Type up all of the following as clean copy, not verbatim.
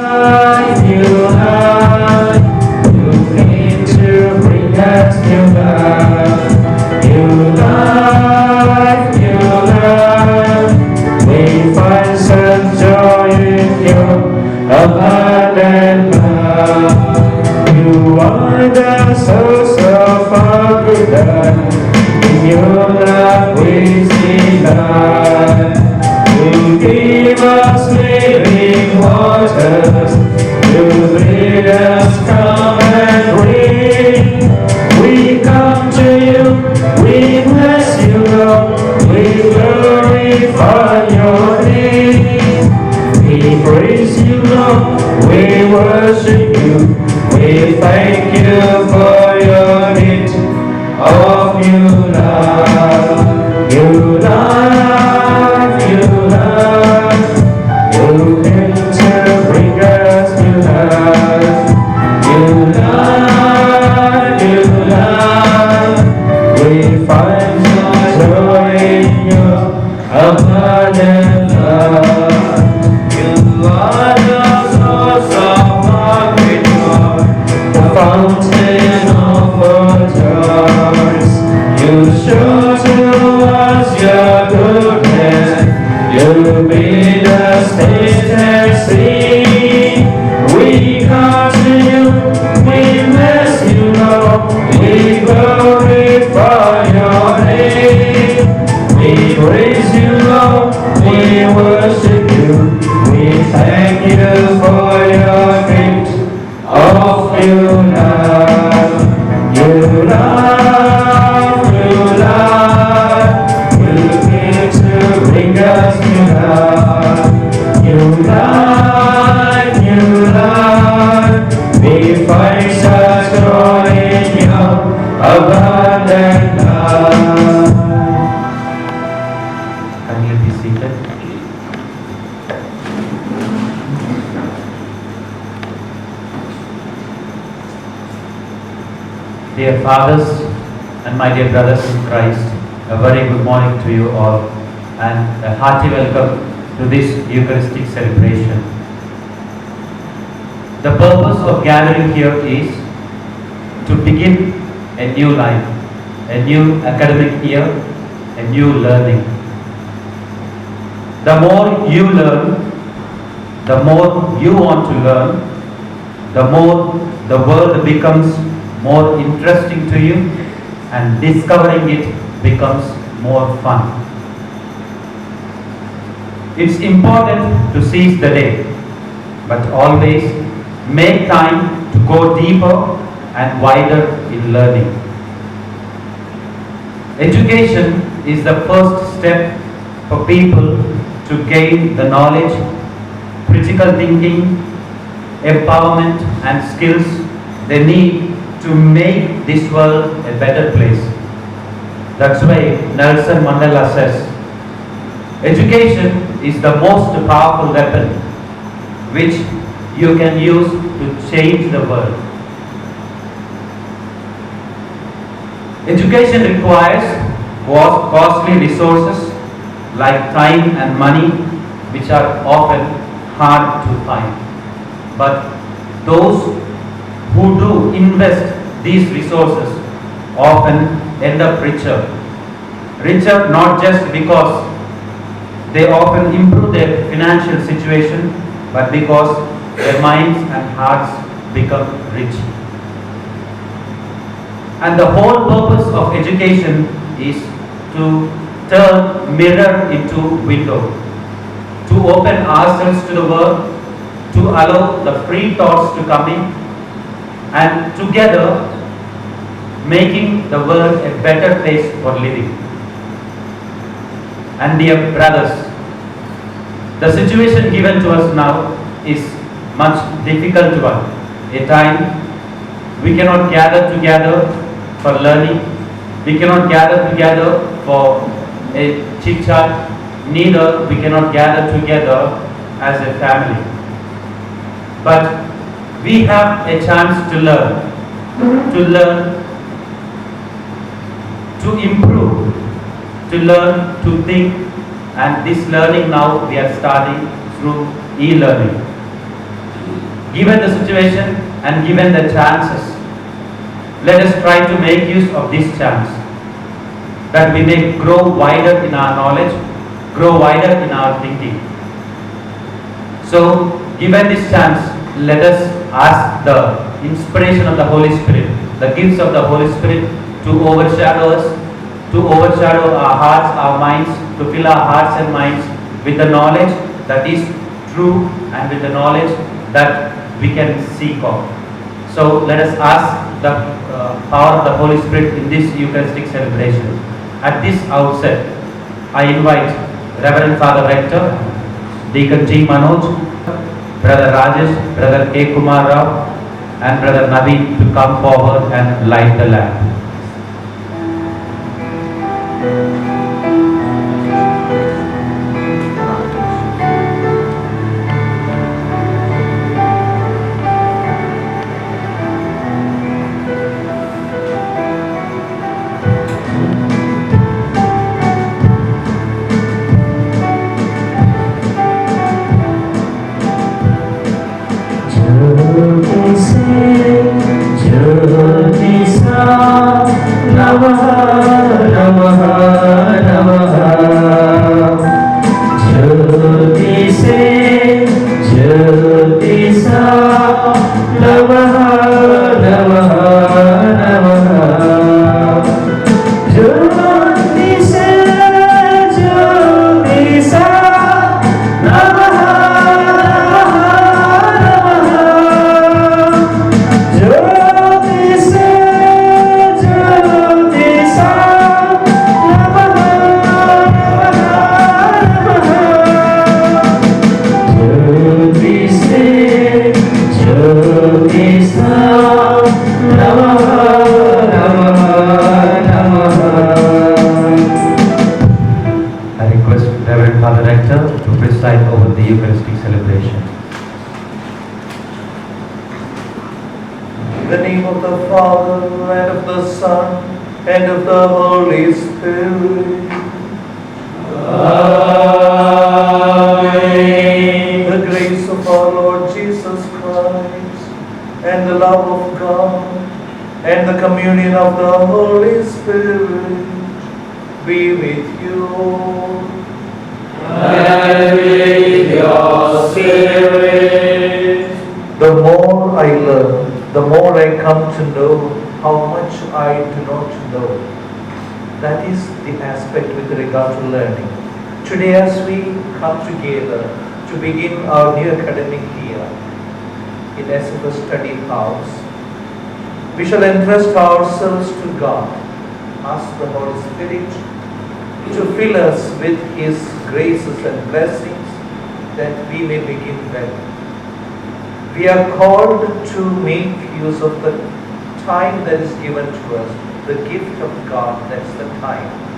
New life, you came to bring us new life, new life, new life. We find some joy in your abundant love. You are the source of our good life. In your love we see life. You give us living waters. You bid us come and bring. We come to you, we bless you, Lord. We glorify your name. We praise you, Lord. We worship you. We thank you for your gift of new love. New life, new life. You came to bring us new life. New life, new life. We find joy in your abundant love. You are the source of our great joy, the fountain of our joys. You show to us your goodness. You bid us taste and see. We come to you, we bless you, Lord. We glorify your name. We praise you, Lord. We worship you. We thank you for your gift of new love. New love, new life. You came to bring us new love. New life, new life. We find such joy in your abundant love. Kindly be seated. Dear fathers and my dear brothers in Christ, a very good morning to you all and a hearty welcome to this Eucharistic celebration. The purpose of gathering here is to begin a new life, a new academic year, a new learning. The more you learn, the more you want to learn, the more the world becomes more interesting to you, and discovering it becomes more fun. It's important to seize the day, but always make time to go deeper and wider in learning. Education is the first step for people to gain the knowledge, critical thinking, empowerment and skills they need to make this world a better place. That's why Nelson Mandela says, education is the most powerful weapon which you can use to change the world. Education requires costly resources like time and money, which are often hard to find. But those who do invest these resources often end up richer. Richer not just because they often improve their financial situation, but because their minds and hearts become rich. And the whole purpose of education is to turn mirror into window, to open ourselves to the world, to allow the free thoughts to come in, and together making the world a better place for living. And dear brothers, the situation given to us now is much difficult one. A time we cannot gather together for learning, we cannot gather together for a chit chat, neither we cannot gather together as a family. But we have a chance to learn, to improve, to learn, to think, and this learning now we are starting through e-learning. given the situation and given the chances, let us try to make use of this chance, that we may grow wider in our knowledge, grow wider in our thinking. So, given this chance, let us ask the inspiration of the Holy Spirit, the gifts of the Holy Spirit to overshadow us, to overshadow our hearts, our minds, to fill our hearts and minds with the knowledge that is true and with the knowledge that we can seek of. So let us ask the power of the Holy Spirit in this Eucharistic celebration. At this outset, I invite Reverend Father Rector, Deacon T. Manoj, Brother Rajesh, Brother K. Kumar Rao, and Brother Naveen to come forward and light the lamp. Today, as we come together to begin our new academic year in SFS Study House, we shall entrust ourselves to God, ask the Holy Spirit to fill us with His graces and blessings that we may begin well. We are called to make use of the time that is given to us, the gift of God, that's the time.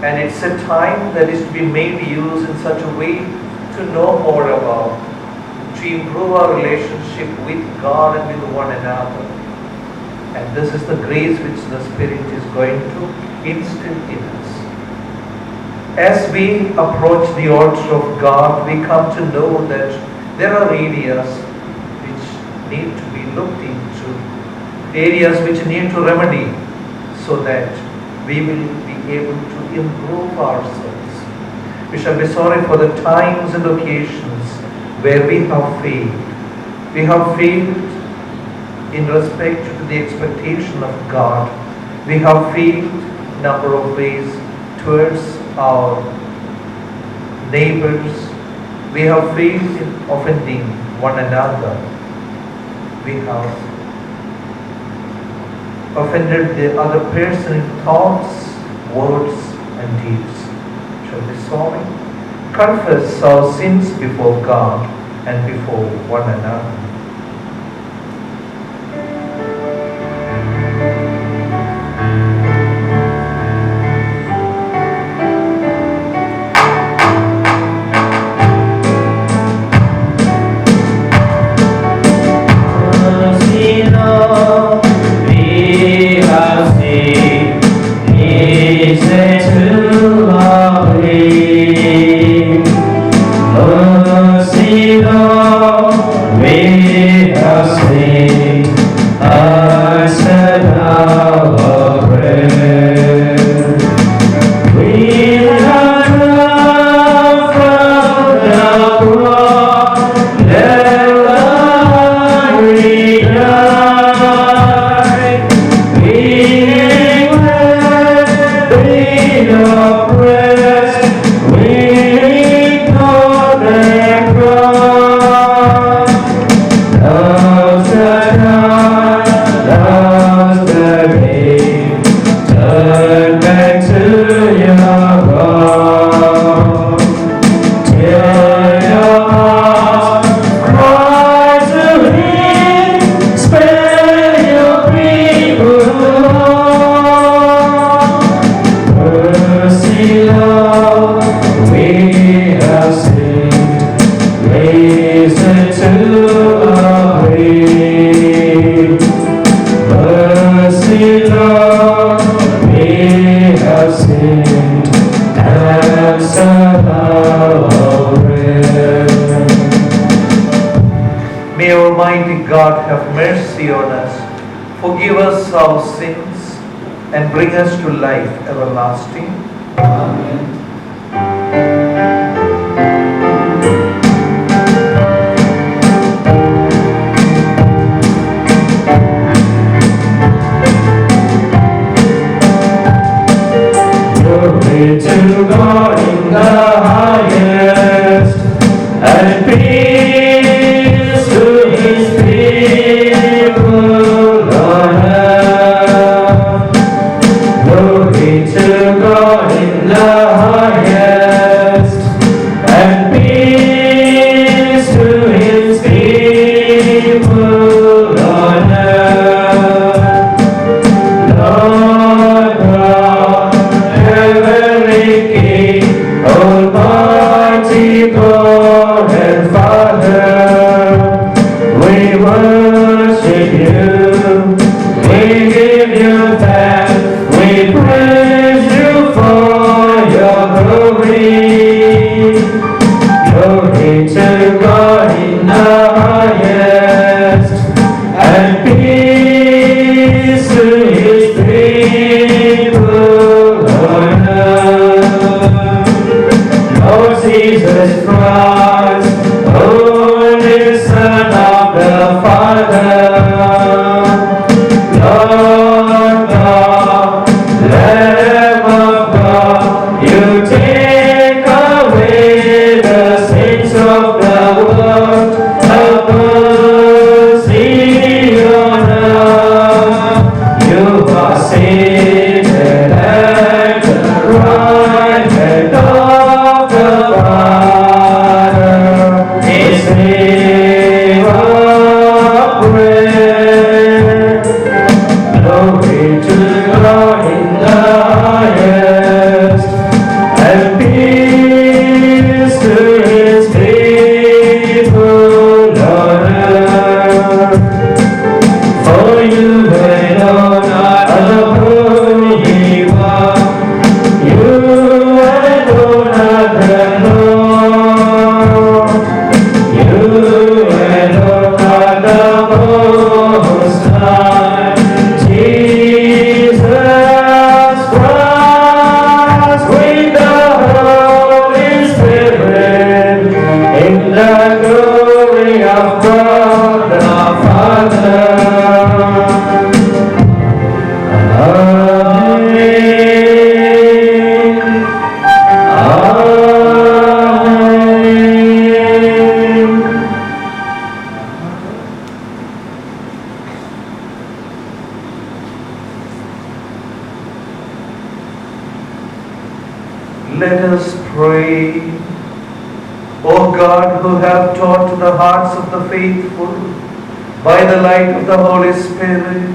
And it's a time that is to be made use in such a way to know more about, to improve our relationship with God and with one another. And this is the grace which the Spirit is going to instill in us. As we approach the altar of God, we come to know that there are areas which need to be looked into, areas which need to remedy, so that we will be able to improve ourselves. We shall be sorry for the times and occasions where we have failed. We have failed in respect to the expectation of God. We have failed in a number of ways towards our neighbors. We have failed in offending one another. We have offended the other person in thoughts, words, and deeds. Shall we sorry? Confess our sins before God and before one another. We away. Mercy, Lord, we have sinned. Answer our prayer. May Almighty God have mercy on us, forgive us our sins, and bring us to life everlasting. Amen. Glory to God in the highest, and peace to His people on earth. Glory to God in the highest, and peace to His people on earth. Lord God, heavenly King, Almighty God and Father, we worship you, we give you thanks, we praise you for your glory. Glory to God in the highest, and peace to His people on earth. Lord Jesus Christ, Holy Son of the Father, Lord God, Lamb of God, you take away the sins of the world. Have mercy on us. You are seated at the right hand of the Father. His name of prayer. Glory to God in the highest, and peace to His people on earth. For you alone are holy one. You alone are the Lord. You alone are the Most High. Jesus Christ, with the Holy Spirit, in the glory of God our Father. Amen. Amen. Let us pray. O God, who have taught the hearts of the faithful by the light of the Holy Spirit,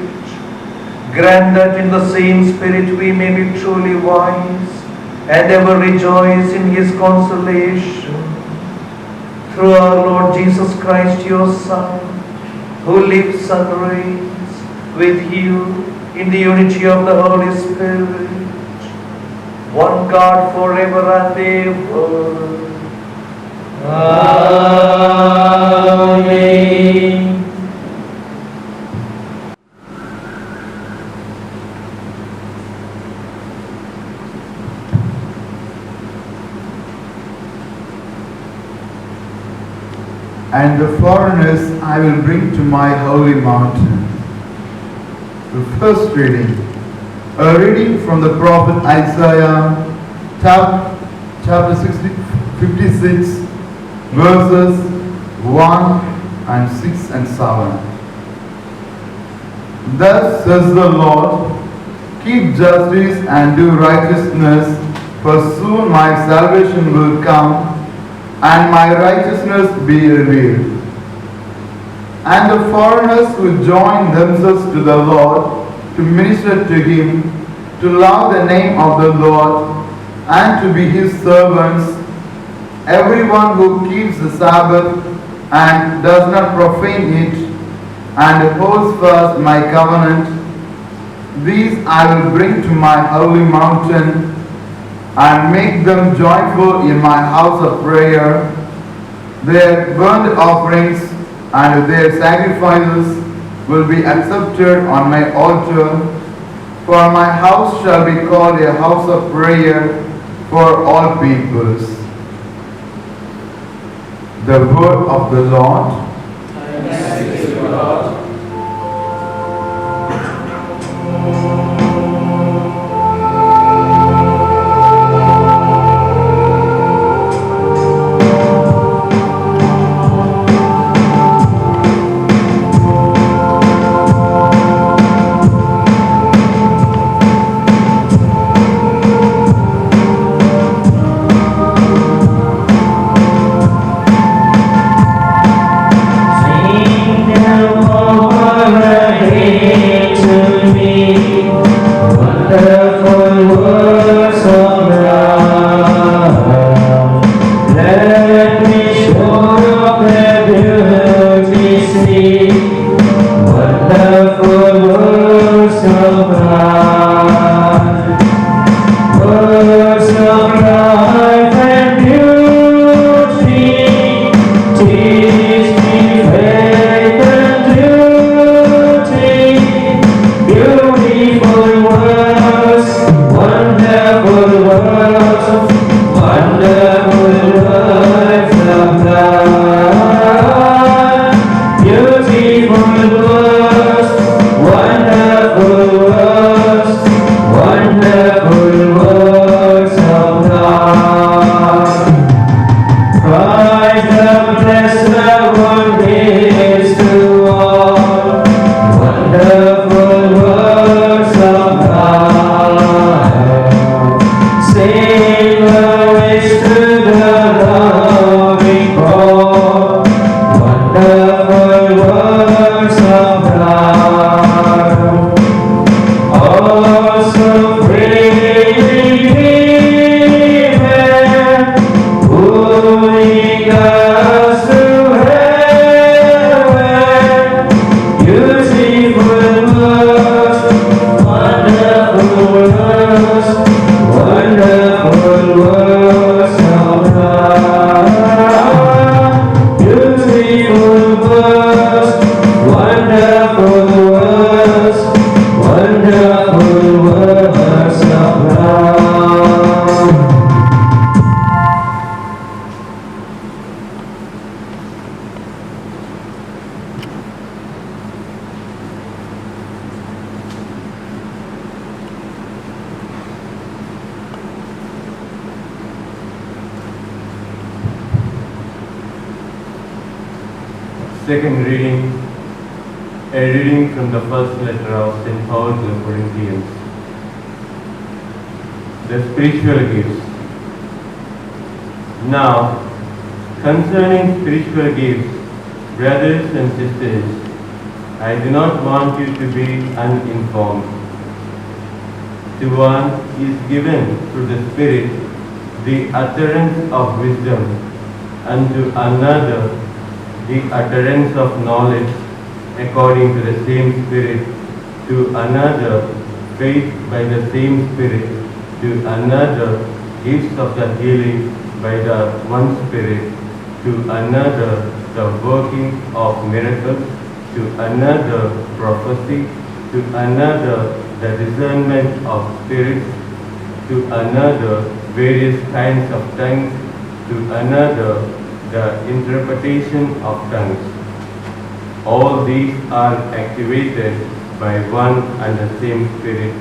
grant that in the same Spirit we may be truly wise and ever rejoice in His consolation. Through our Lord Jesus Christ, your Son, who lives and reigns with you in the unity of the Holy Spirit, one God forever and ever. Amen. And the foreigners I will bring to my holy mountain. The first reading. A reading from the prophet Isaiah, chapter 56, verses 1 and 6 and 7. Thus says the Lord, keep justice and do righteousness, for soon my salvation will come, and my righteousness be revealed. And the foreigners will join themselves to the Lord, to minister to Him, to love the name of the Lord, and to be His servants. Everyone who keeps the Sabbath and does not profane it, and holds fast my covenant, these I will bring to my holy mountain, and make them joyful in my house of prayer. Their burnt offerings and their sacrifices will be accepted on my altar, for my house shall be called a house of prayer for all peoples. The word of the Lord. Thanks be to God. Second reading, a reading from the first letter of St. Paul to the Corinthians. The spiritual gifts. Now, concerning spiritual gifts, brothers and sisters, I do not want you to be uninformed. To one is given through the Spirit the utterance of wisdom, and to another the utterance of knowledge according to the same Spirit, to another faith by the same Spirit, to another gifts of the healing by the one Spirit, to another the working of miracles, to another prophecy, to another the discernment of spirits, to another various kinds of tongues, to another the interpretation of tongues. All these are activated by one and the same Spirit,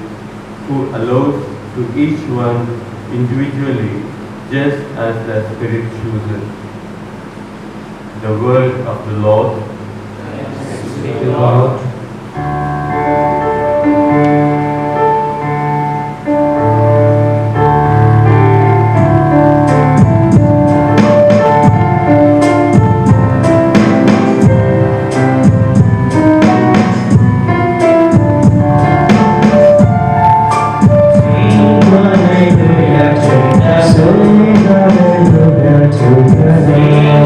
who allows to each one individually, just as the Spirit chooses. The word of the Lord. Thanks be to God.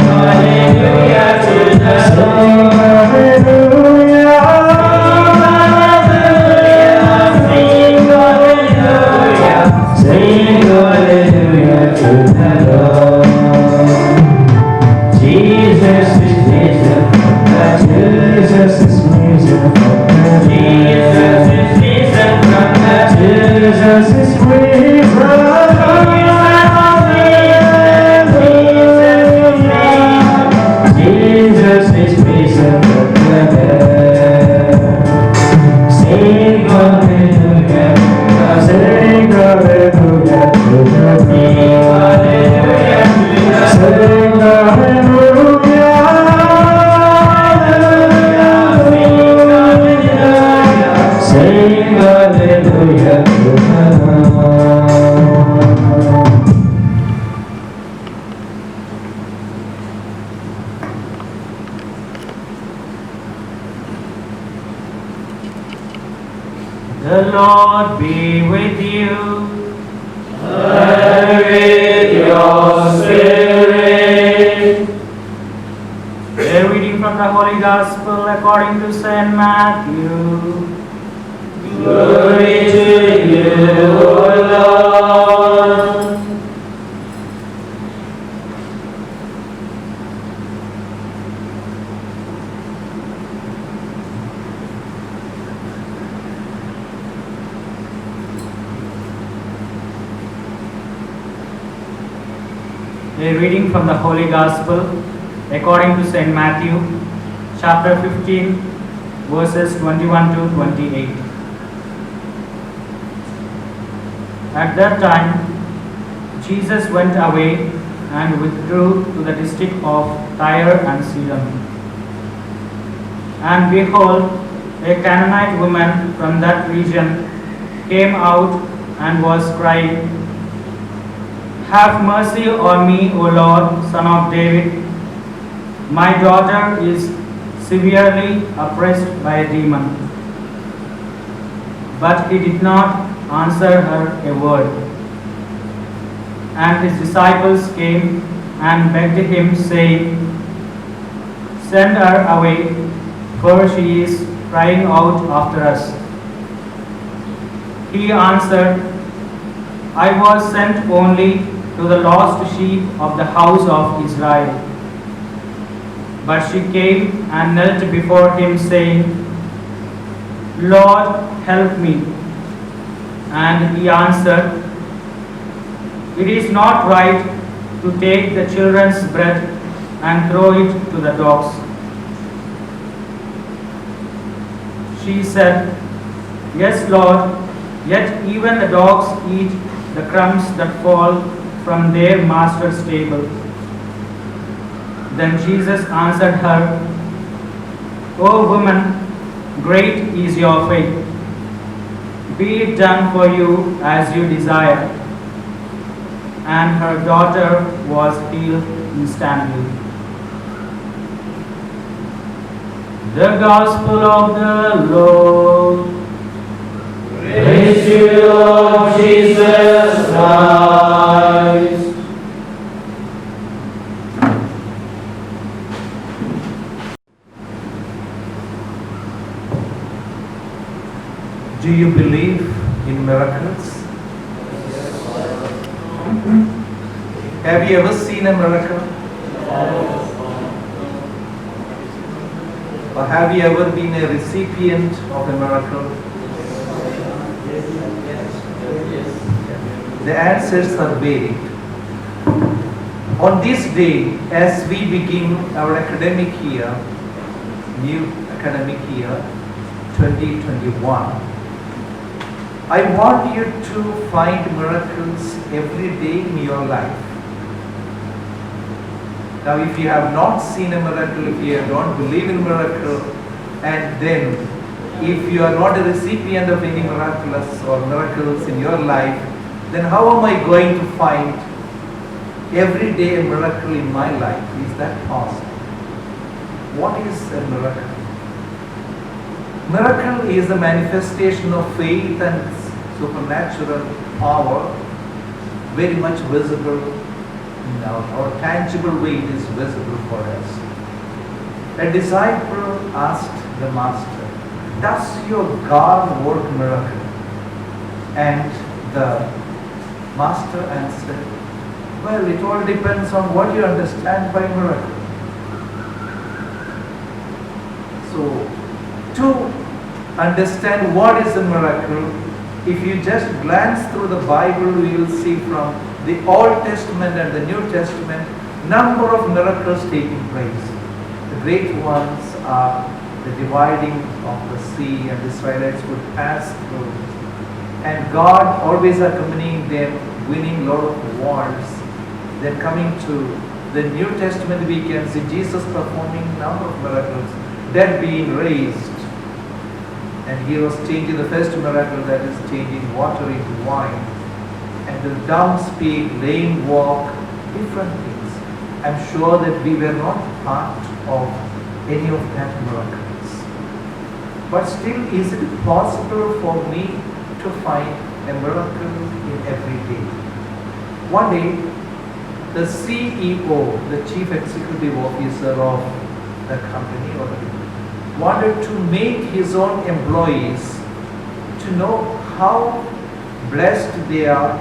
Hallelujah to The Lord be with you. And with your spirit. A reading from the Holy Gospel according to Saint Matthew. Glory to you, O Lord. A reading from the Holy Gospel according to Saint Matthew, chapter 15, verses 21 to 28. At that time, Jesus went away and withdrew to the district of Tyre and Sidon. And behold, a Canaanite woman from that region came out and was crying, "Have mercy on me, O Lord, Son of David. My daughter is severely oppressed by a demon." But he did not answer her a word. And his disciples came and begged him, saying, "Send her away, for she is crying out after us." He answered, "I was sent only to the lost sheep of the house of Israel." But she came and knelt before him, saying, "Lord, help me." And he answered, "It is not right to take the children's bread and throw it to the dogs." She said, "Yes, Lord, yet even the dogs eat the crumbs that fall from their master's table." Then Jesus answered her, "O woman, great is your faith. Be it done for you as you desire." And her daughter was healed instantly. The Gospel of the Lord. Praise to you, Lord Jesus Christ. Do you believe in miracles? Have you ever seen a miracle? Or have you ever been a recipient of a miracle? The answers are varied. On this day, as we begin our academic year, new academic year 2021, I want you to find miracles every day in your life. Now, if you have not seen a miracle, if you don't believe in miracle, and then if you are not a recipient of any miraculous or miracles in your life, then how am I going to find every day a miracle in my life? Is that possible? What is a miracle? Miracle is a manifestation of faith and supernatural power, very much visible now. Our tangible way it is visible for us. A disciple asked the master, "Does your God work miracle?" And the master answered, "Well, it all depends on what you understand by miracle." So, to understand what is a miracle, if you just glance through the Bible, you will see from the Old Testament and the New Testament number of miracles taking place. The great ones are the dividing of the sea, and the Israelites would pass through. And God always accompanying them, winning lot of wars. Then coming to the New Testament, we can see Jesus performing number of miracles, dead being raised. And he was changing the first miracle, that is changing water into wine. And the dumb speak, lame walk, different things. I'm sure that we were not part of any of that miracles. But still, is it possible for me to find a miracle in every day? One day, the CEO, the Chief Executive Officer of the company, wanted to make his own employees to know how blessed they are,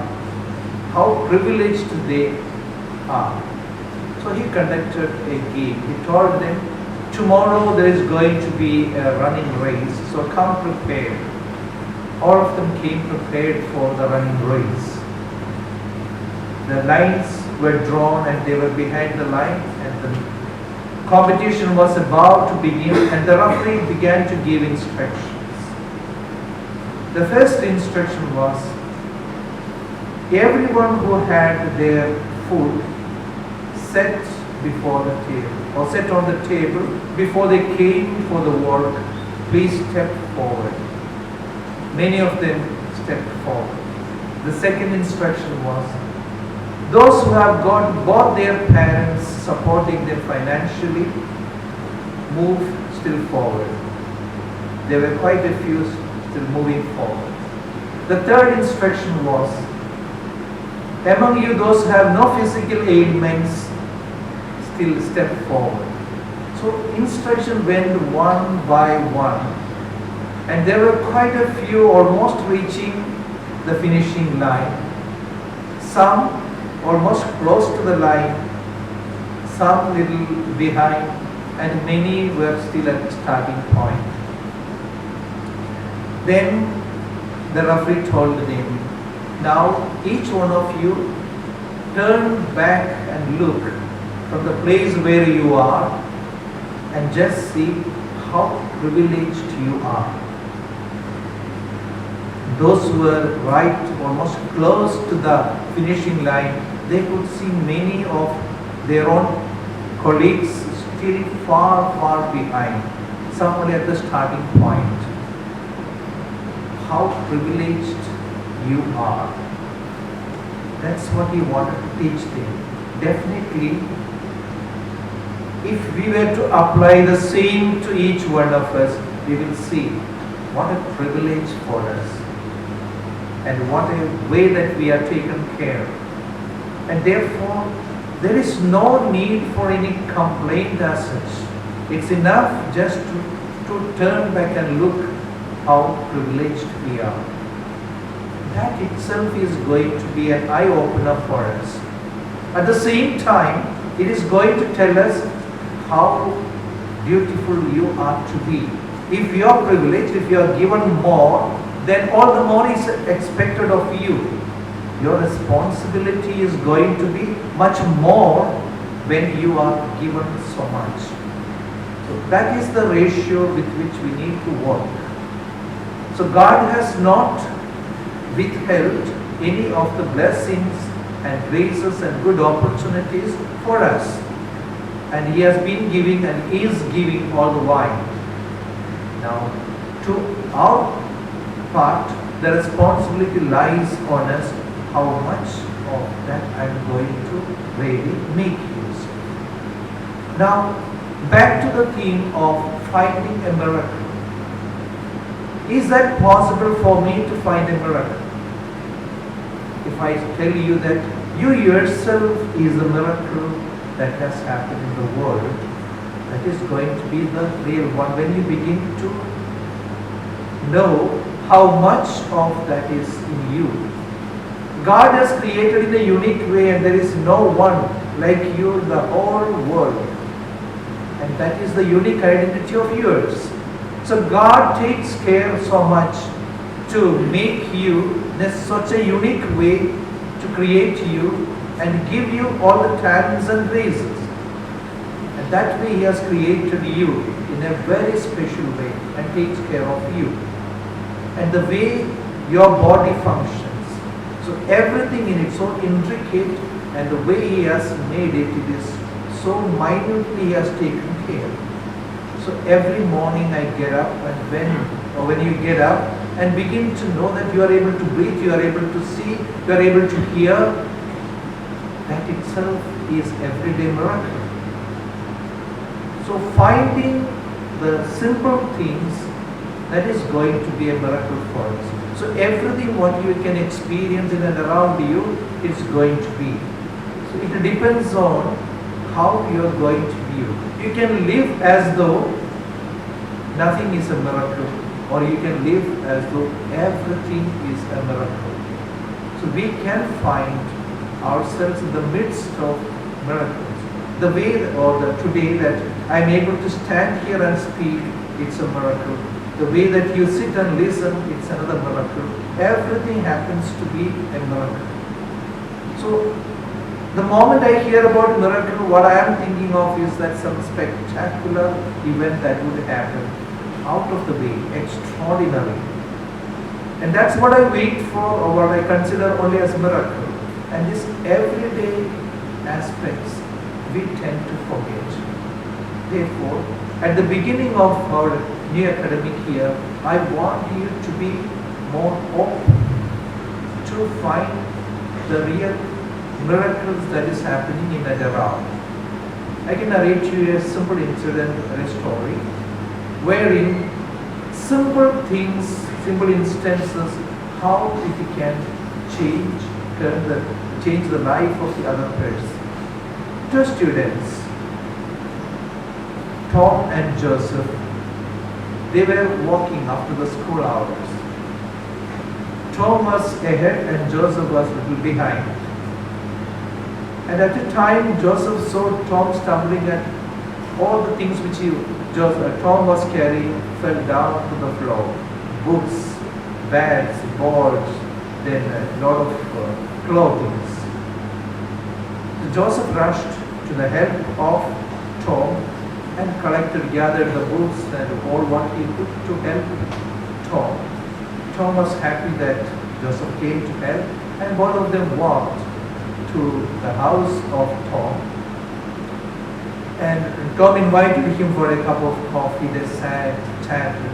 how privileged they are. So he conducted a game. He told them, tomorrow there is going to be a running race, so come prepared. All of them came prepared for the running race. The lines were drawn and they were behind the line, and the competition was about to begin, and the referee began to give instructions. The first instruction was, everyone who had their food set before the table, or set on the table before they came for the work, please step forward. Many of them stepped forward. The second instruction was, those who have got both their parents supporting them financially, move still forward. There were quite a few still moving forward. The third instruction was, among you those who have no physical ailments, still step forward. So instruction went one by one, and there were quite a few almost reaching the finishing line. Some almost close to the line, some little behind, and many were still at the starting point. Then the referee told them, now each one of you turn back and look from the place where you are and just see how privileged you are. Those who were right, almost close to the finishing line, they could see many of their own colleagues still far, far behind, some only at the starting point. How privileged you are. That's what he wanted to teach them. Definitely, if we were to apply the same to each one of us, we will see what a privilege for us and what a way that we are taken care. And therefore, there is no need for any complaint as such. It's enough just to turn back and look how privileged we are. That itself is going to be an eye-opener for us. At the same time, it is going to tell us how beautiful you are to be. If you are privileged, if you are given more, then all the more is expected of you. Your responsibility is going to be much more when you are given so much. So that is the ratio with which we need to work. So God has not withheld any of the blessings and graces and good opportunities for us. And He has been giving and is giving all the while. Now, to our part, the responsibility lies on us how much of that I am going to really make use of. Now, back to the theme of finding a miracle. Is that possible for me to find a miracle? If I tell you that you yourself is a miracle that has happened in the world, that is going to be the real one when you begin to know how much of that is in you. God has created in a unique way, and there is no one like you in the whole world. And that is the unique identity of yours. So God takes care so much to make you in such a unique way, to create you and give you all the talents and graces. And That way He has created you in a very special way and takes care of you. And the way your body functions. So everything in it so intricate, and the way He has made it, it is so minutely He has taken care. So every morning I get up, and when you get up and begin to know that you are able to breathe, you are able to see, you are able to hear, that itself is everyday miracle. So finding the simple things, that is going to be a miracle for us. So everything what you can experience in and around you is going to be. So it depends on how you are going to view. You can live as though nothing is a miracle, or you can live as though everything is a miracle. So we can find ourselves in the midst of miracles. The way today that I am able to stand here and speak, it's a miracle. The way that you sit and listen, it's another miracle. Everything happens to be a miracle. So the moment I hear about miracle, what I am thinking of is that some spectacular event that would happen out of the way, extraordinary. And that's what I wait for, or what I consider only as miracle. And these everyday aspects we tend to forget. Therefore, at the beginning of our new academic year, I want you to be more open to find the real miracles that is happening in and around. I can narrate you a simple incident or a story wherein simple things, simple instances, how it can change the life of the other person. Two students, Tom and Joseph, they were walking after the school hours. Tom was ahead and Joseph was a little behind. And at the time, Joseph saw Tom stumbling, and all the things which Tom was carrying fell down to the floor. Books, bags, boards, then a lot of clothing. So Joseph rushed to the help of Tom and gathered the books and all what he could to help Tom. Tom was happy that Joseph came to help, and both of them walked to the house of Tom. And Tom invited him for a cup of coffee. They sat, chatted,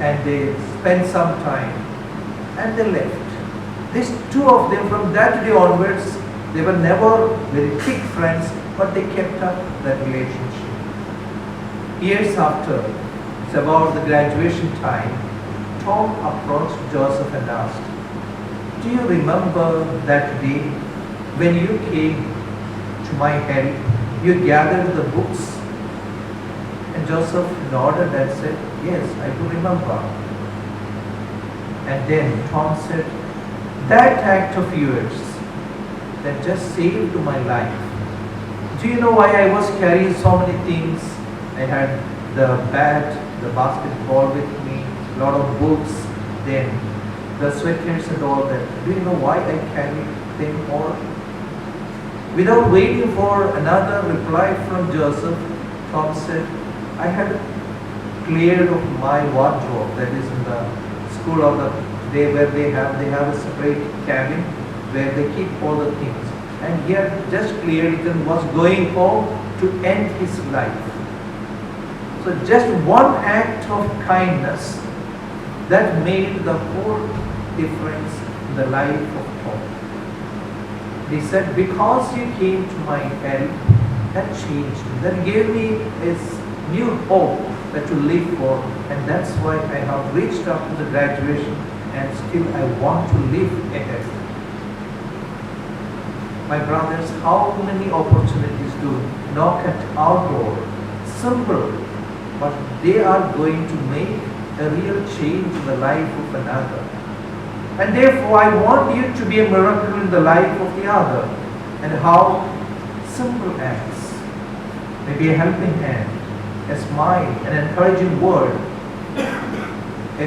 and they spent some time, and they left. These two of them, from that day onwards, they were never very thick friends, but they kept up that relationship. Years after, it's about the graduation time, Tom approached Joseph and asked, "Do you remember that day when you came to my help, you gathered the books?" And Joseph nodded and said, "Yes, I do remember." And then Tom said, "That act of yours that just saved my life. Do you know why I was carrying so many things? I had the bat, the basketball with me, a lot of books, then the sweaters and all that. Do you know why I carried them all?" Without waiting for another reply from Joseph, Tom said, "I had cleared of my wardrobe," that is in the school of the day where they have a separate cabin where they keep all the things. And he had just cleared it and was going home to end his life. So just one act of kindness that made the whole difference in the life of Tom. He said, "Because you came to my help, that changed me, that gave me a new hope that to live for, and that's why I have reached up to the graduation, and still I want to live ahead." My brothers, how many opportunities do knock at our door? Simple, but they are going to make a real change in the life of another. And therefore, I want you to be a miracle in the life of the other. And how? Simple acts. Maybe a helping hand, a smile, an encouraging word,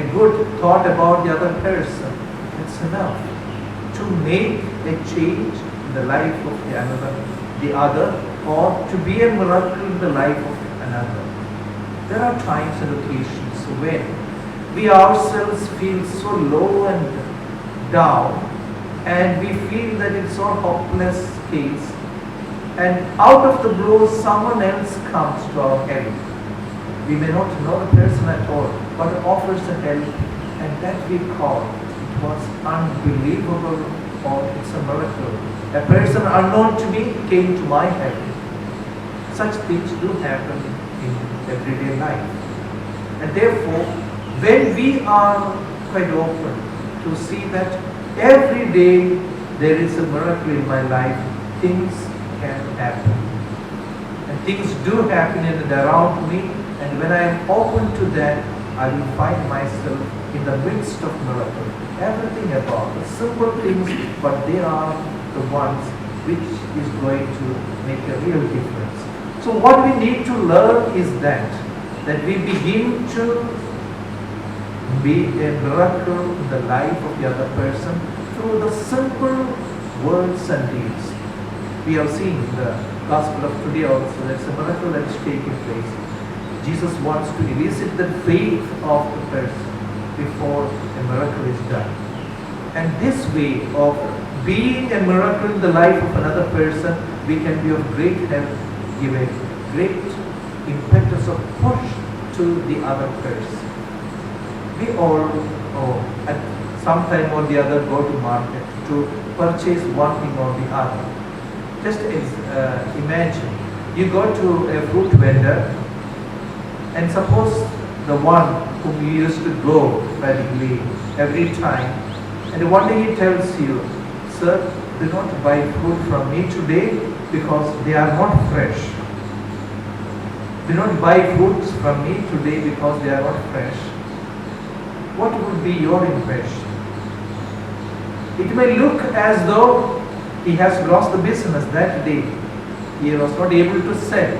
a good thought about the other person. It's enough to make a change in the life of the other, or to be a miracle in the life of another. There are times and occasions when we ourselves feel so low and down, and we feel that it's a hopeless case, and out of the blue someone else comes to our help. We may not know the person at all, but offers a help, and that we call it was unbelievable, or it's a miracle. A person unknown to me came to my help. Such things do happen in everyday life. And therefore, when we are quite open to see that every day there is a miracle in my life, things can happen. And things do happen in and around me, and when I am open to that, I will find myself in the midst of miracle. Everything about the simple things, but they are the ones which is going to make a real difference. So what we need to learn is that we begin to be a miracle in the life of the other person through the simple words and deeds. We have seen in the Gospel of today also that's a miracle that is taking place. Jesus wants to elicit the faith of the person before a miracle is done. And this way of being a miracle in the life of another person, we can be of great help, give a great impetus of push to the other person. We all, at some time or the other, go to market to purchase one thing or the other. Just imagine, you go to a fruit vendor, and suppose the one whom you used to go practically every time, and one day he tells you, "Sir, do not buy fruit from me today because they are not fresh. Do not buy fruits from me today because they are not fresh." What would be your impression? It may look as though he has lost the business that day. He was not able to sell.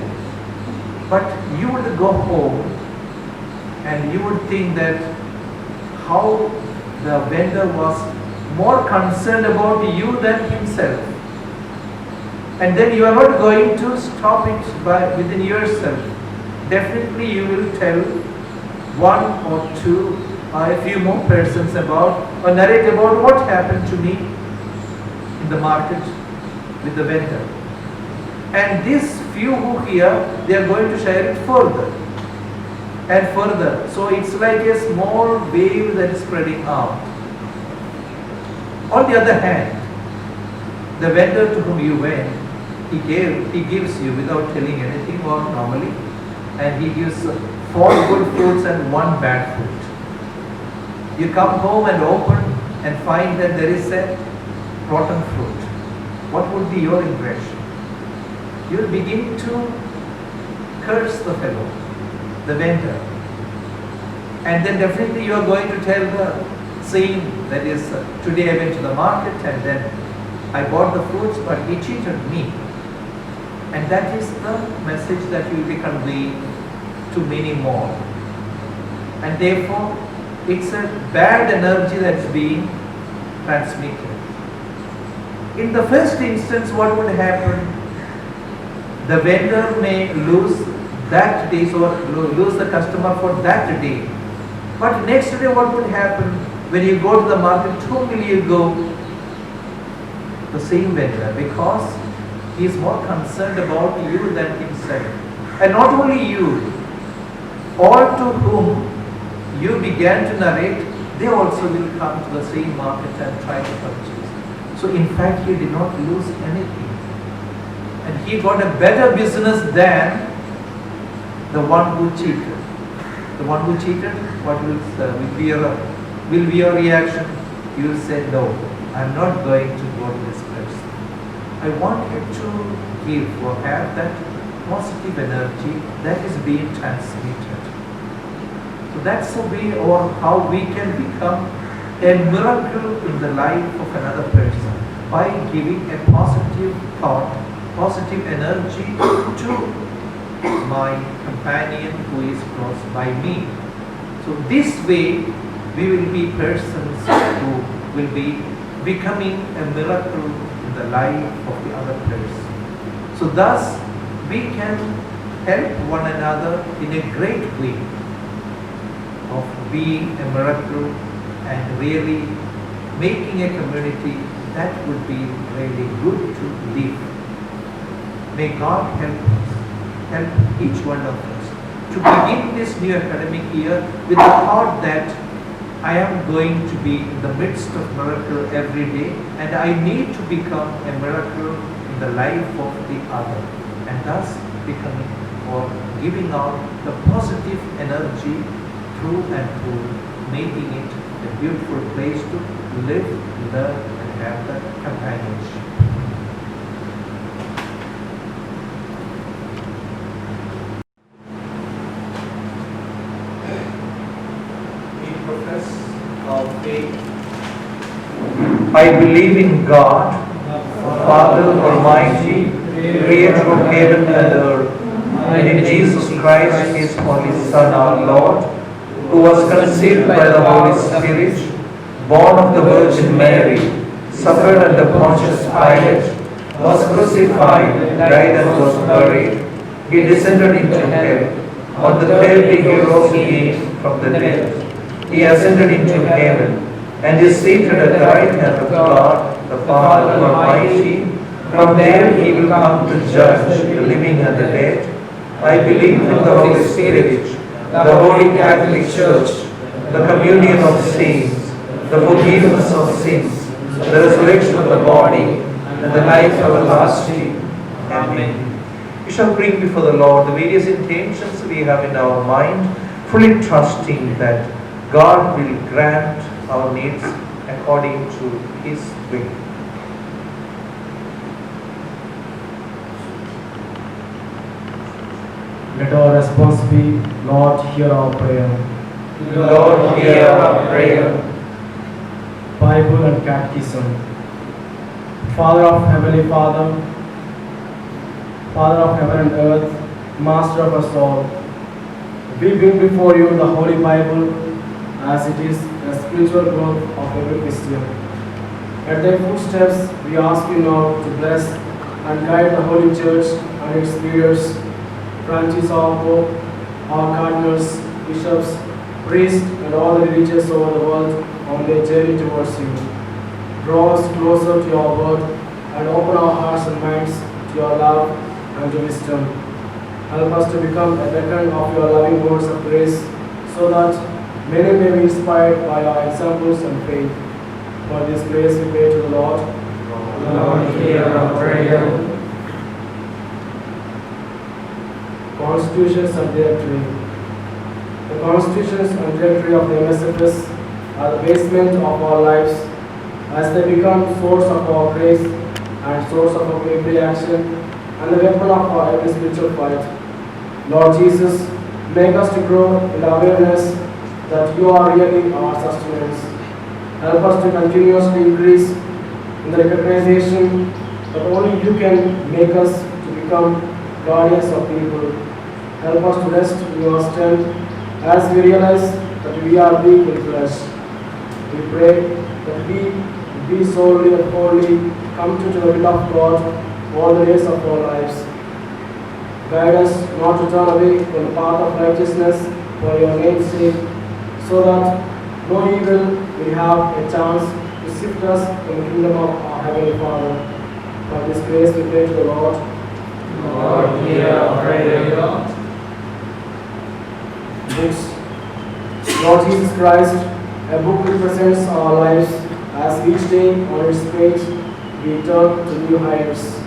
But you would go home and you would think that how the vendor was more concerned about you than himself. And then you are not going to stop it within yourself. Definitely you will tell one or two or a few more persons about, or narrate about what happened to me in the market with the vendor. And these few who hear, they are going to share it further and further. So it's like a small wave that is spreading out. On the other hand, the vendor to whom you went, he gives you without telling anything or normally, and he gives 4 good fruits and 1 bad fruit. You come home and open and find that there is a rotten fruit. What would be your impression? You will begin to curse the fellow, the vendor. And then definitely you are going to tell the saying that is, today I went to the market and then I bought the fruits, but he cheated me. And that is the message that you will be conveying to many more. And therefore, it's a bad energy that's being transmitted. In the first instance, what would happen? The vendor may lose that day, or lose the customer for that day. But next day, what would happen? When you go to the market, to whom will you go? The same vendor, because he is more concerned about you than himself. And not only you, all to whom you began to narrate, they also will come to the same market and try to purchase. So in fact, he did not lose anything. And he got a better business than the one who cheated. The one who cheated, what will be your reaction? You will say, no, I am not going to go to this place. I want you to give or have that positive energy that is being transmitted. So that's the way or how we can become a miracle in the life of another person, by giving a positive thought, positive energy to my companion who is close by me. So this way we will be persons who will be becoming a miracle in the life of the other person. So thus we can help one another in a great way of being a miracle and really making a community that would be really good to live. May God help each one of us to begin this new academic year with the thought that I am going to be in the midst of miracle every day, and I need to become a miracle in the life of the other, and thus becoming or giving out the positive energy through and through, making it a beautiful place to live, learn, and have that companionship. We profess our faith. I believe in God, Father Almighty, Creator of heaven and earth, and in Jesus Christ, His only Son, our Lord, who was conceived by the Holy Spirit, born of the Virgin Mary, suffered under Pontius Pilate, was crucified, died and was buried. He descended into hell. On the third day He rose again from the dead. He ascended into heaven and is seated at the right hand of God, the Father Almighty. From there He will come to judge the living and the dead. I believe in the Holy Spirit, the Holy Catholic Church, the communion of saints, the forgiveness of sins, the resurrection of the body, and the life everlasting. Amen. We shall bring before the Lord the various intentions we have in our mind, fully trusting that God will grant our needs according to His will. Let our response be, Lord, hear our prayer. Lord, hear our prayer. Bible and Catechism. Father of Heavenly Father, Father of heaven and earth, Master of us all, we bring before you the Holy Bible as it is a spiritual growth of every Christian. At their footsteps, we ask you now to bless and guide the Holy Church and its leaders, Francis our Pope, our cardinals, bishops, priests, and all the religious over the world on their journey towards you. Draw us closer to your word and open our hearts and minds to your love and to wisdom. Help us to become a beacon of your loving words of grace, so that many may be inspired by our examples and faith. For this grace we pray to the Lord. Lord, hear our prayer. Constitutions and Directory. The Constitutions and Directory of the MSFS are the basement of our lives, as they become source of our grace and source of our every action and the weapon of our every spiritual fight. Lord Jesus, make us to grow in the awareness that you are really our sustenance. Help us to continuously increase in the recognition that only you can make us to become guardians of people. Help us to rest in your strength as we realize that we are weak in flesh. We pray that we be solely and wholly come to the will of God all the days of our lives. Guide us not to turn away from the path of righteousness for your name's sake, so that no evil will have a chance to sift us from the kingdom of our Heavenly Father. For this grace we pray to the Lord. Lord, hear our prayer. Books. Lord Jesus Christ, a book represents our lives as each day on its page we turn to new heights.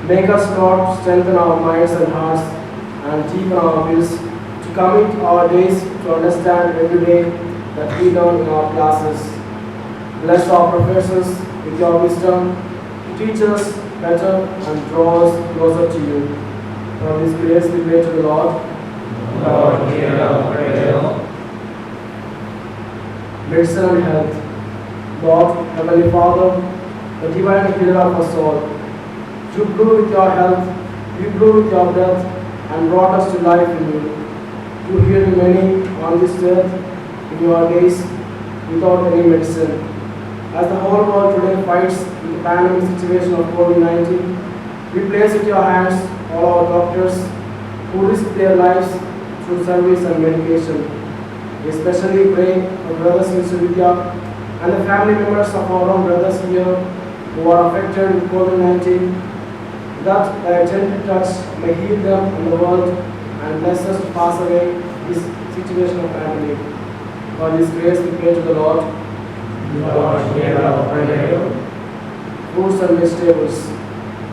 Make us, Lord, strengthen our minds and hearts and deepen our wills to commit our days to understand every day that we learn in our classes. Bless our professors with your wisdom to teach us better and draw us closer to you. For this grace we pray to the Lord. Lord, hear our prayer. Medicine and health. Lord, Heavenly Father, the divine healer of us all, you grew with your health, you grew with your breath, and brought us to life in you. You healed many on this earth in your days without any medicine. As the whole world today fights with the pandemic situation of COVID-19, we place at your hands all our doctors who risk their lives through service and medication. We especially pray for brothers in Suvidya and the family members of our own brothers here who are affected with COVID-19, that thy gentle touch may heal them in the world and bless us to pass away this situation of pandemic. For this grace we pray to the Lord. Lord, hear our prayer. Fruits and vegetables.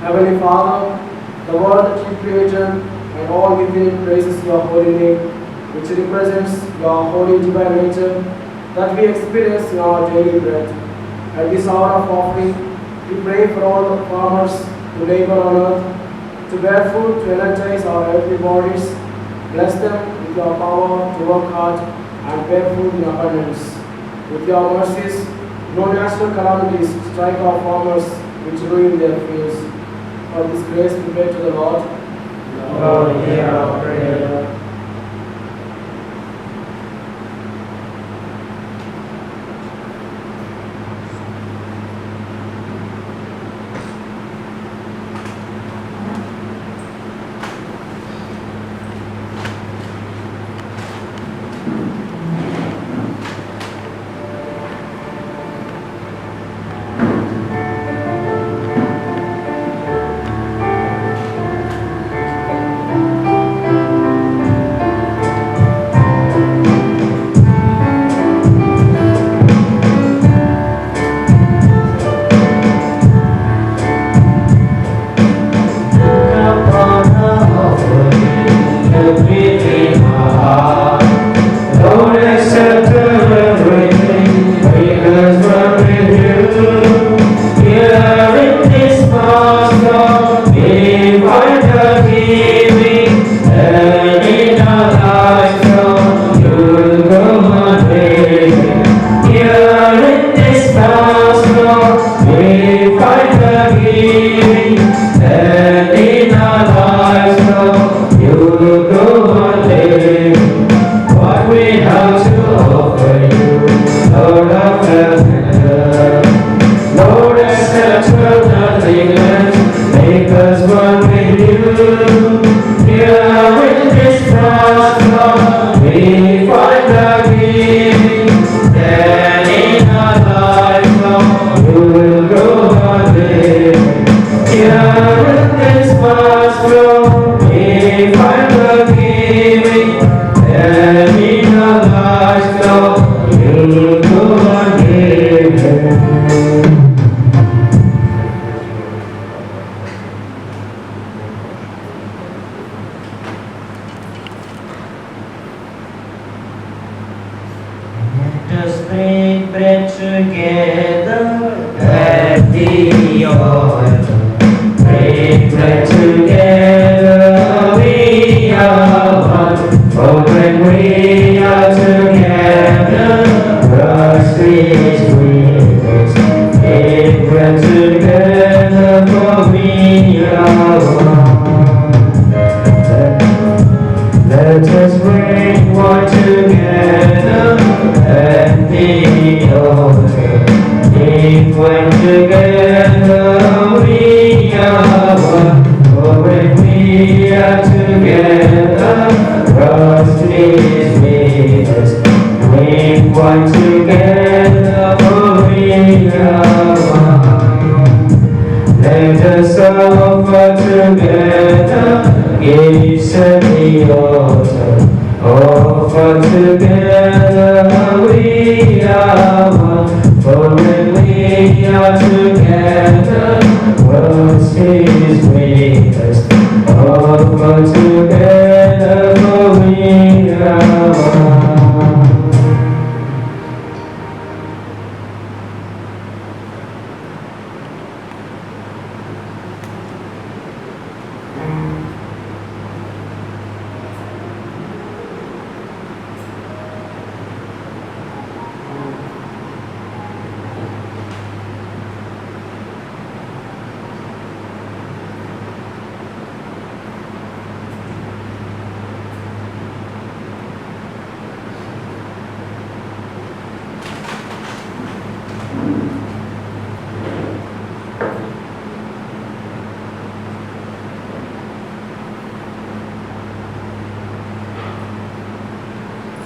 Heavenly Father, the world that you created and all within it praises your holy name, which represents your holy divine nature that we experience in our daily bread. At this hour of offering, we pray for all the farmers who labor on earth, to bear fruit, to energize our earthly bodies. Bless them with your power to work hard and bear fruit in abundance. With your mercies, no natural calamities strike our farmers which ruin their fields. For this grace we pray to the Lord. Lord, hear our prayer.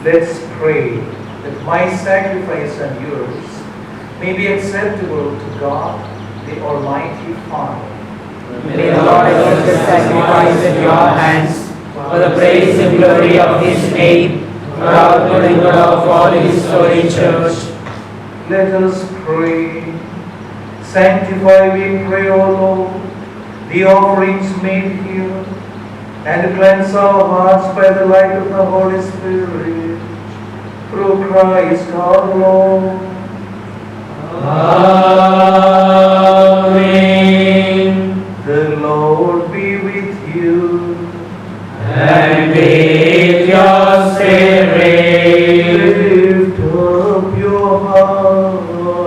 Let's pray that my sacrifice and yours may be acceptable to God, the Almighty Father. May the Lord accept the sacrifice at your hands for the praise and glory of His name, for our good and good of all His holy church. Let us pray. Sanctify, we pray, O Lord, the offerings made here, and cleanse our hearts by the light of the Holy Spirit. Through Christ our Lord. Amen. The Lord be with you. And with your spirit, Lift up your hearts.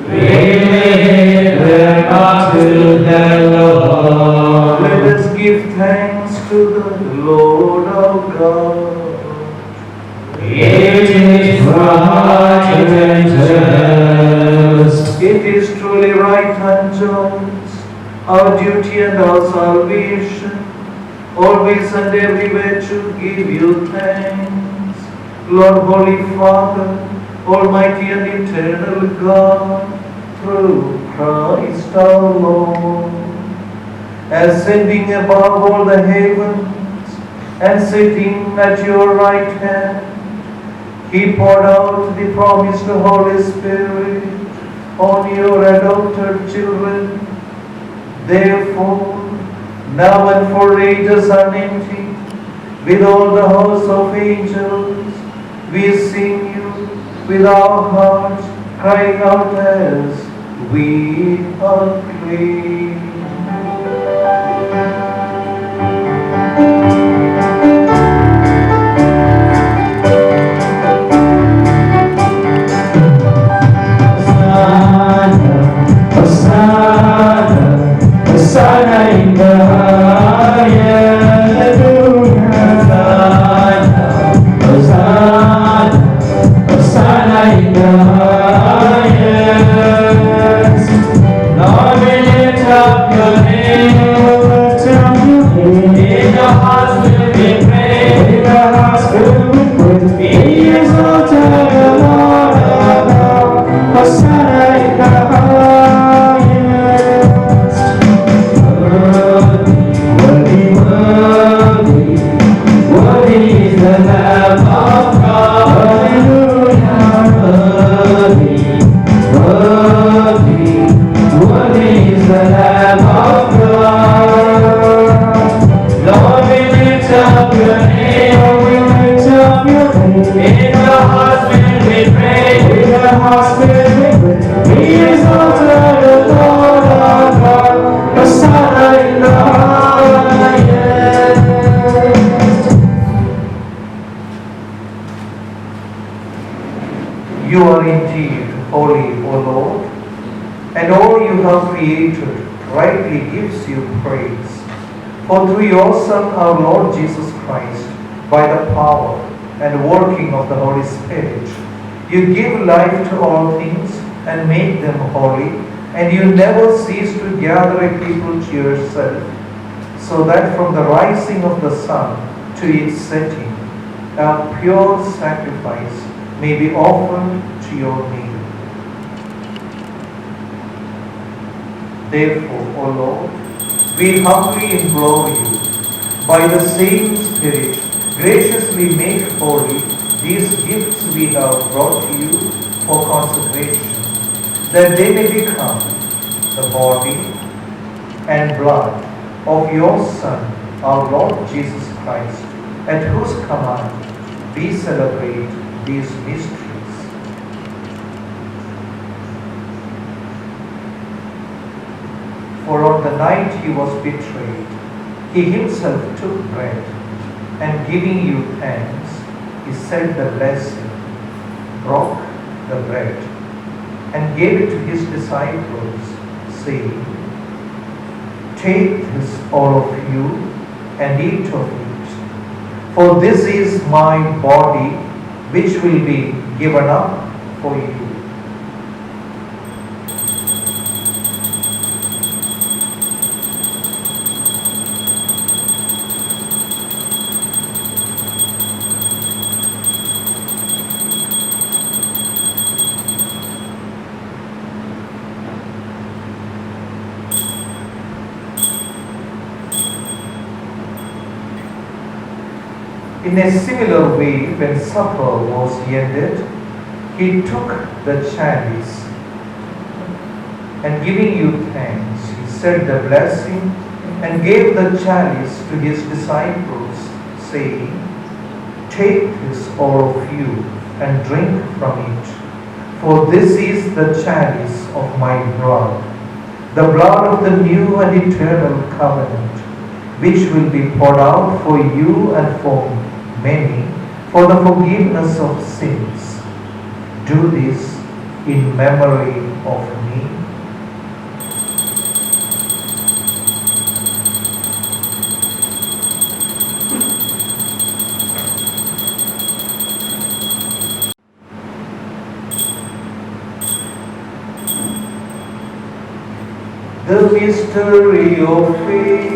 we lift up to the Lord. Let us give thanks to the Lord our God. It is right and just. It is truly right and just, our duty and our salvation, always and everywhere to give you thanks. Lord, Holy Father, Almighty and eternal God, through Christ our Lord, ascending above all the heavens and sitting at your right hand, He poured out the promised Holy Spirit on your adopted children. Therefore, now and for ages unending, with all the hosts of angels, we sing you with our hearts, crying out as we acclaim. Hosanna in the highest, Hosanna, Hosanna in the highest. Lord, we lift up your name, in the hearts will be praised, be exalted, O Lord above. Hosanna in the highest. Worthy, worthy, worthy is the Lamb of God. Hallelujah. Worthy, worthy is the Lamb of God. Lord, we lift up your name, we lift up your name. In the hearts will we pray, in the hearts will we pray. Be exalted, O Lord our God. Hosanna in the highest. You are indeed holy, O Lord, and all you have created rightly gives you praise. For through your Son, our Lord Jesus Christ, by the power and working of the Holy Spirit, you give life to all things and make them holy, and you never cease to gather a people to yourself, so that from the rising of the sun to its setting, a pure sacrifice may be offered to your name. Therefore, O Lord, we humbly implore you, by the same Spirit, graciously make holy these gifts we have brought to you for consecration, that they may become the body and blood of your Son, our Lord Jesus Christ, at whose command we celebrate these mysteries. For on the night he was betrayed, he himself took bread, and giving you thanks, he said the blessing, broke the bread, and gave it to his disciples, saying, "Take this, all of you, and eat of it, for this is my body, which will be given up for you." In a similar way, when supper was ended, he took the chalice, and giving you thanks, he said the blessing and gave the chalice to his disciples, saying, "Take this, all of you, and drink from it, for this is the chalice of my blood, the blood of the new and eternal covenant, which will be poured out for you and for many for the forgiveness of sins. Do this in memory of me." The mystery of faith.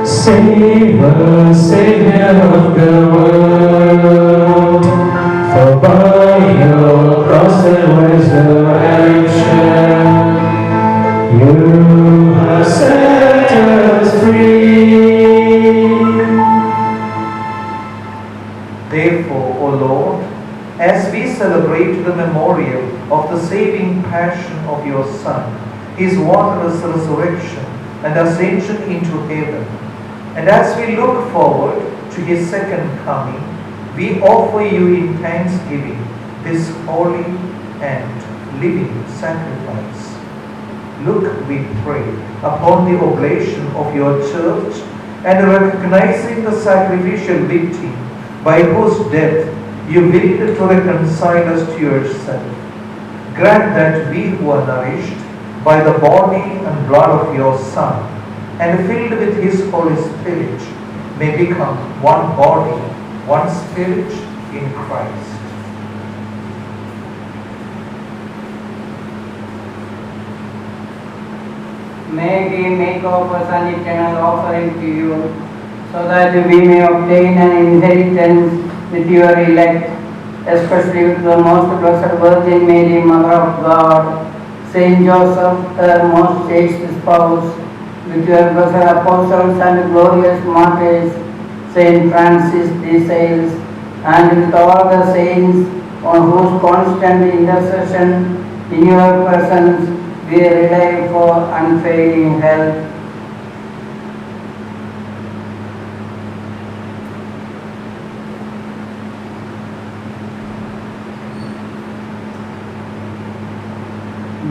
Savior, Savior of the world, for by your cross and resurrection, you have set us free. Therefore, O Lord, as we celebrate the memorial of the saving passion of your Son, his wondrous resurrection and ascension into heaven, and as we look forward to his second coming, we offer you in thanksgiving this holy and living sacrifice. Look, we pray, upon the oblation of your church, and recognizing the sacrificial victim by whose death you willed to reconcile us to yourself. Grant that we who are nourished by the body and blood of your Son, and filled with his Holy Spirit, may become one body, one spirit in Christ. May we make of us an eternal offering to you, so that we may obtain an inheritance with your elect, especially with the most blessed Virgin Mary, Mother of God, Saint Joseph, her most chaste spouse, with your blessed apostles and glorious martyrs, Saint Francis de Sales, and with all the saints on whose constant intercession in your presence we rely for unfailing help.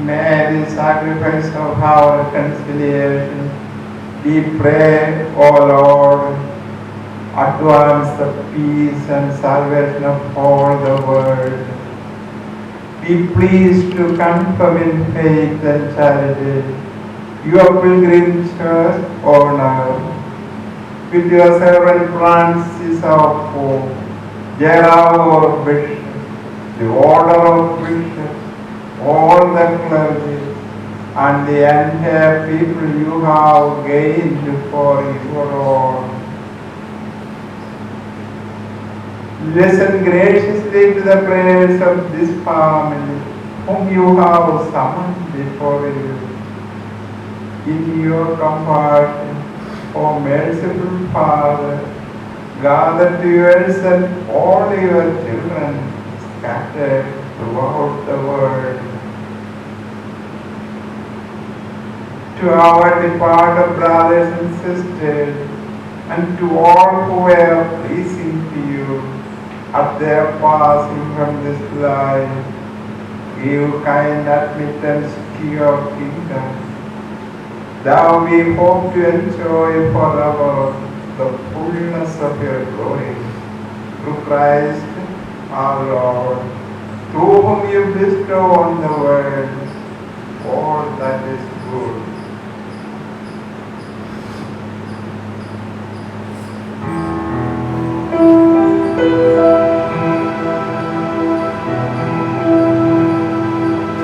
May the sacrifice of our reconciliation, we pray, O Lord, advance the peace and salvation of all the world. Be pleased to confirm in faith and charity your pilgrim church on earth. With your servant Francis our Pope, Gerard our Bishop, the order of bishops, all the clergy, and the entire people you have gained for your own. Listen graciously to the prayers of this family, whom you have summoned before you. In your compassion, O merciful Father, gather to yourself all your children scattered throughout the world. To our departed brothers and sisters, and to all who were pleasing to you at their passing from this life, give kind admittance to your kingdom. Thou we hope to enjoy forever the fullness of your glory. Through Christ our Lord, through whom you bestow on the world all that is good.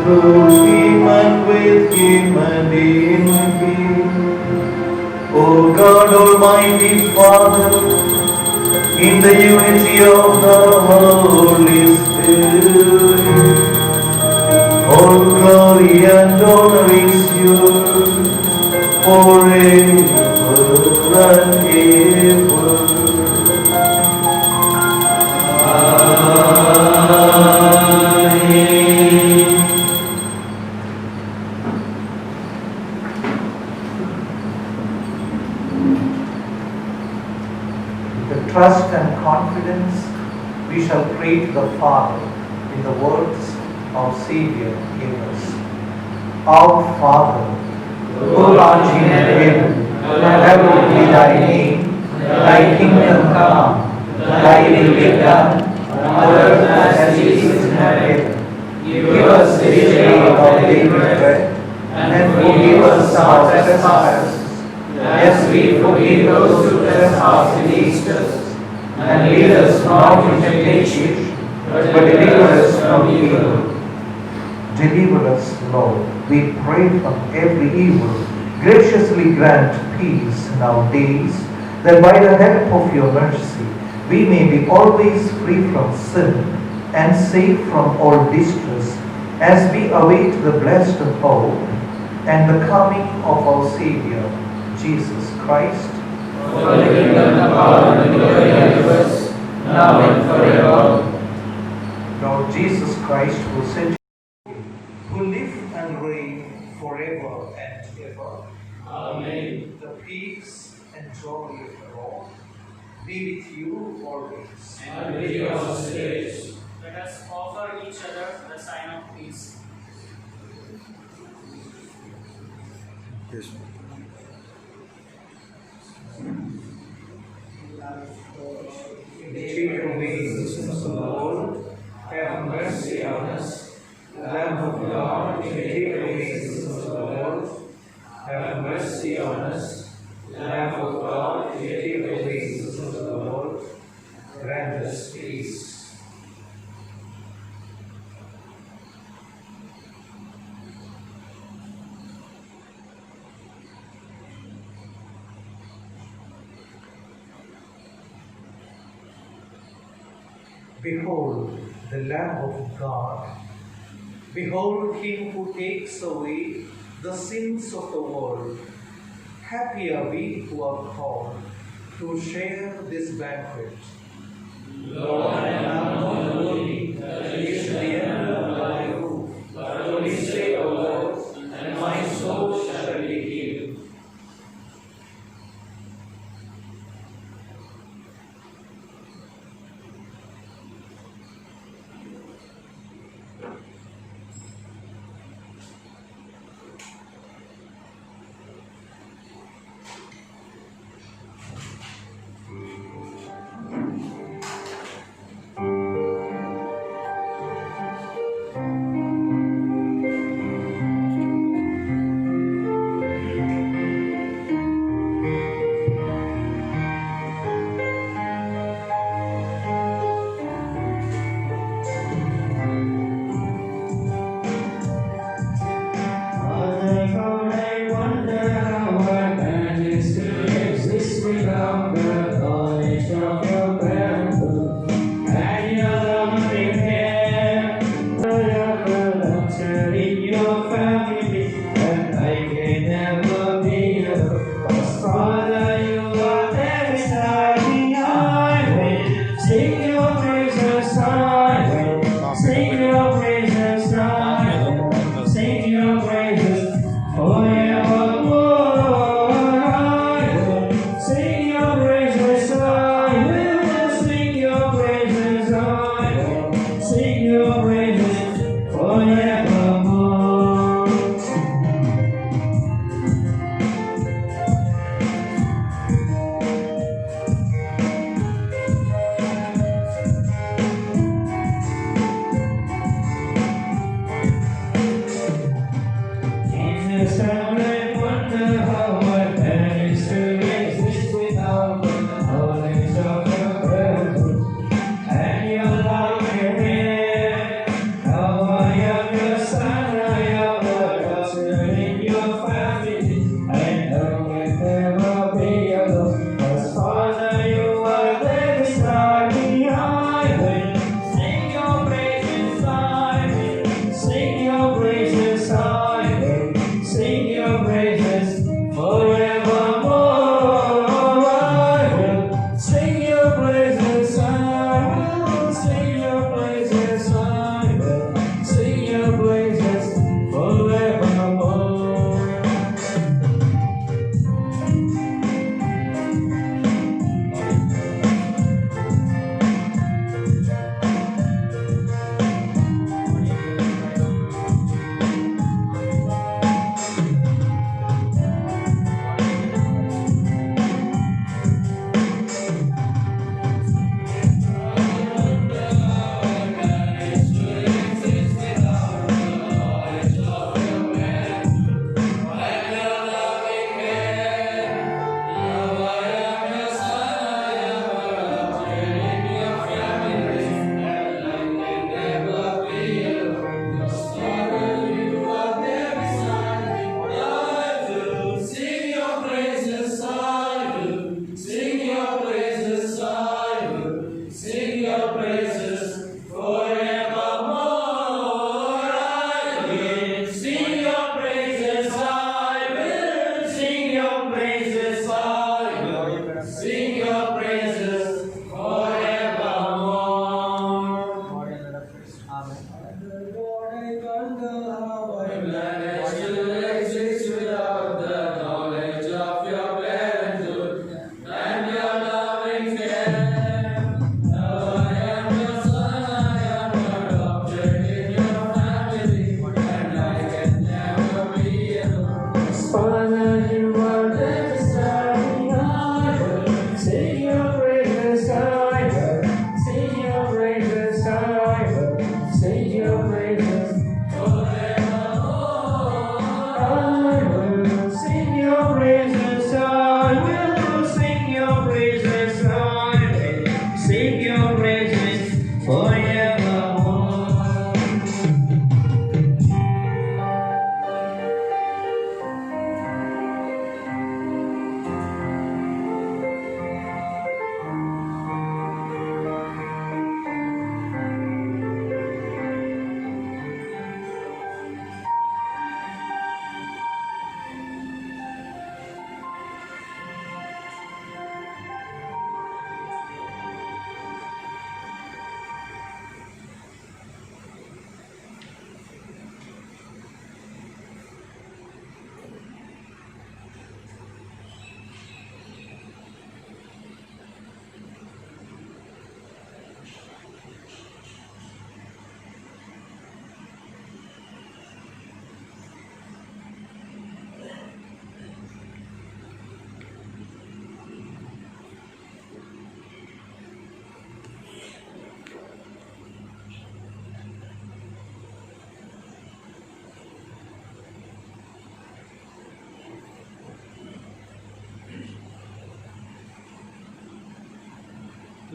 Through him and with him and in him, O God Almighty Father, in the unity of the Holy Spirit, All glory and honor is yours forever and ever. With trust and confidence, we shall pray to the Father in the words our Savior gave us. Our Father, who art in heaven, hallowed be thy name. Thy kingdom come, thy will be done, on earth as it is in heaven. Give us this day our daily bread, and forgive us our trespasses, as we forgive those who trespass against us. And lead us not into temptation, but deliver us from evil. Deliver us, Lord, we pray, from every evil. Graciously grant peace in our days, that by the help of your mercy, we may be always free from sin and safe from all distress, as we await the blessed hope and the coming of our Savior, Jesus Christ. For the kingdom, the power, and the glory are yours, now and forever. Lord Jesus Christ, who said, who live and reign forever and ever. Amen. The peace and joy of the Lord be with you always. And with your spirit. Let us offer each other the sign of peace. Take away the sins of the world, have mercy on us. Lamb of God, take away the sins of the world, have mercy on us. Lamb of God, take away the sins of the world, grant us peace. Behold the Lamb of God. Behold him who takes away the sins of the world. Happy are we who are called to share this banquet. Lord, I am not worthy that you should enter thy roof, but only say a word, and my soul shall be healed.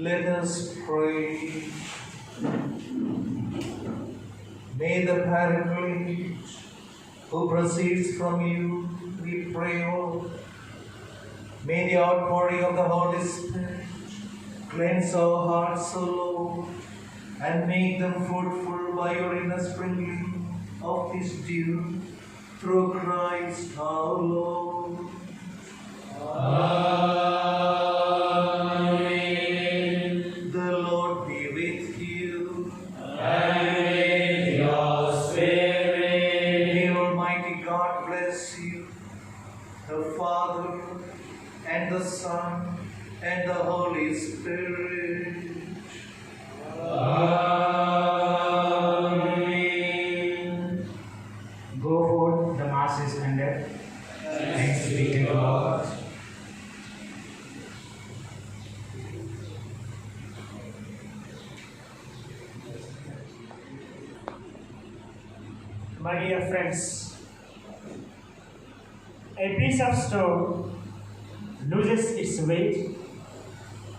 Let us pray. May the Paraclete, who proceeds from you, we pray, O Lord, may the outpouring of the Holy Spirit cleanse our hearts, O Lord, and make them fruitful by your inner sprinkling of His dew, through Christ our Lord. Amen. The Lord be with you. And with your spirit. May Almighty God bless you, the Father, and the Son, and the Holy Spirit. Amen. Go forth, the Mass is ended. Thanks be to God. My dear friends, a piece of stone loses its weight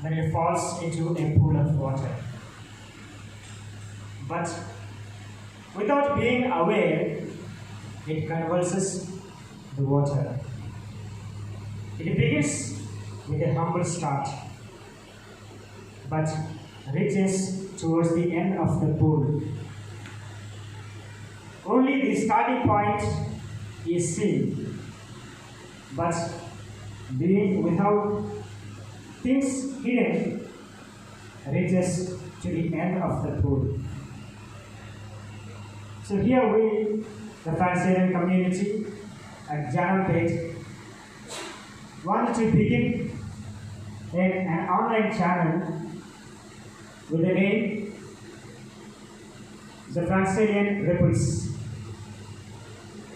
when it falls into a pool of water. But without being aware, it convulses the water. It begins with a humble start, but reaches towards the end of the pool. Only the starting point is seen, but being without things hidden reaches to the end of the pool. So here we, the Franciscan community at Janampet, want to begin an online channel with the name The Franciscan Ripples,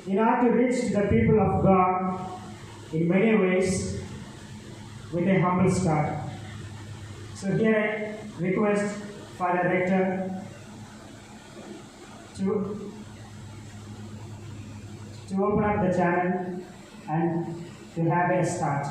in order to reach the people of God in many ways with a humble start. So here I request Father Rector to open up the channel and to have a start.